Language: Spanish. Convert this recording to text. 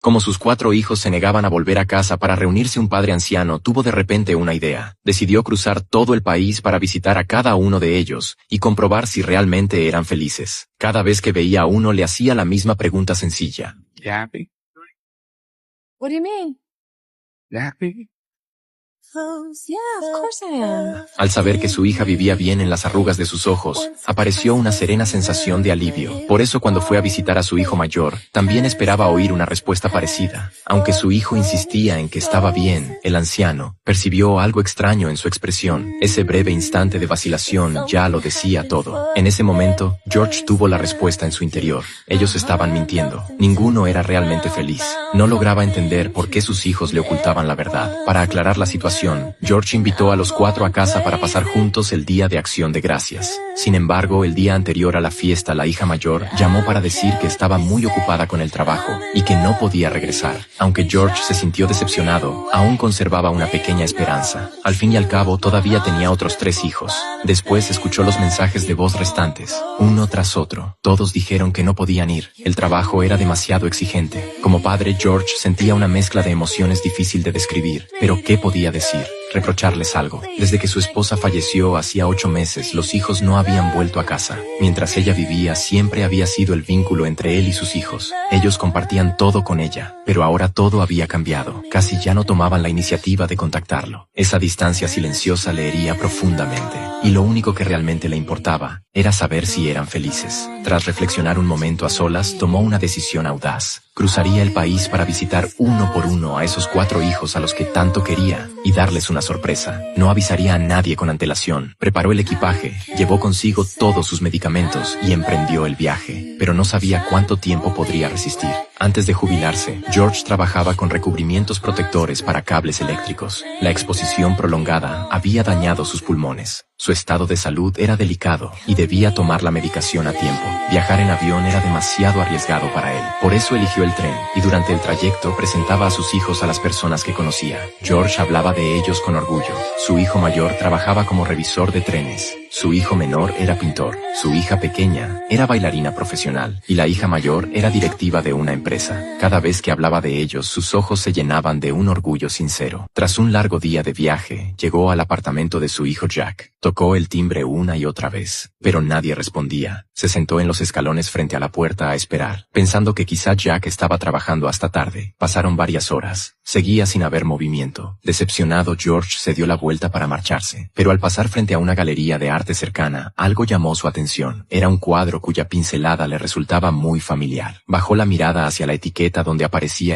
Como sus 4 hijos se negaban a volver a casa para reunirse, un padre anciano tuvo de repente una idea. Decidió cruzar todo el país para visitar a cada uno de ellos y comprobar si realmente eran felices. Cada vez que veía a uno le hacía la misma pregunta sencilla. You happy? What do you mean? You happy? Yeah, of course I am. Al saber que su hija vivía bien en las arrugas de sus ojos, apareció una serena sensación de alivio. Por eso cuando fue a visitar a su hijo mayor, también esperaba oír una respuesta parecida. Aunque su hijo insistía en que estaba bien, el anciano percibió algo extraño en su expresión. Ese breve instante de vacilación ya lo decía todo. En ese momento, George tuvo la respuesta en su interior. Ellos estaban mintiendo. Ninguno era realmente feliz. No lograba entender por qué sus hijos le ocultaban la verdad. Para aclarar la situación, George invitó a los 4 a casa para pasar juntos el Día de Acción de Gracias. Sin embargo, el día anterior a la fiesta, la hija mayor llamó para decir que estaba muy ocupada con el trabajo y que no podía regresar. Aunque George se sintió decepcionado, aún conservaba una pequeña esperanza. Al fin y al cabo, todavía tenía otros 3 hijos. Después escuchó los mensajes de voz restantes, uno tras otro. Todos dijeron que no podían ir. El trabajo era demasiado exigente. Como padre, George sentía una mezcla de emociones difícil de describir. Pero ¿qué podía decir? Reprocharles algo. Desde que su esposa falleció hacía 8 meses, los hijos no habían vuelto a casa. Mientras ella vivía, siempre había sido el vínculo entre él y sus hijos. Ellos compartían todo con ella, pero ahora todo había cambiado. Casi ya no tomaban la iniciativa de contactarlo. Esa distancia silenciosa le hería profundamente, y lo único que realmente le importaba era saber si eran felices. Tras reflexionar un momento a solas, tomó una decisión audaz. Cruzaría el país para visitar uno por uno a esos 4 hijos a los que tanto quería y darles una sorpresa. No avisaría a nadie con antelación. Preparó el equipaje, llevó consigo todos sus medicamentos y emprendió el viaje. Pero no sabía cuánto tiempo podría resistir. Antes de jubilarse, George trabajaba con recubrimientos protectores para cables eléctricos. La exposición prolongada había dañado sus pulmones. Su estado de salud era delicado y debía tomar la medicación a tiempo. Viajar en avión era demasiado arriesgado para él. Por eso eligió el tren y durante el trayecto presentaba a sus hijos a las personas que conocía. George hablaba de ellos con orgullo. Su hijo mayor trabajaba como revisor de trenes. Su hijo menor era pintor. Su hija pequeña era bailarina profesional y la hija mayor era directiva de una empresa. Cada vez que hablaba de ellos, sus ojos se llenaban de un orgullo sincero. Tras un largo día de viaje, llegó al apartamento de su hijo Jack. Tocó el timbre una y otra vez, pero nadie respondía. Se sentó en los escalones frente a la puerta a esperar, pensando que quizá Jack estaba trabajando hasta tarde. Pasaron varias horas. Seguía sin haber movimiento. Decepcionado, George se dio la vuelta para marcharse, pero al pasar frente a una galería de arte cercana, algo llamó su atención. Era un cuadro cuya pincelada le resultaba muy familiar. Bajó la mirada hacia la etiqueta donde aparecía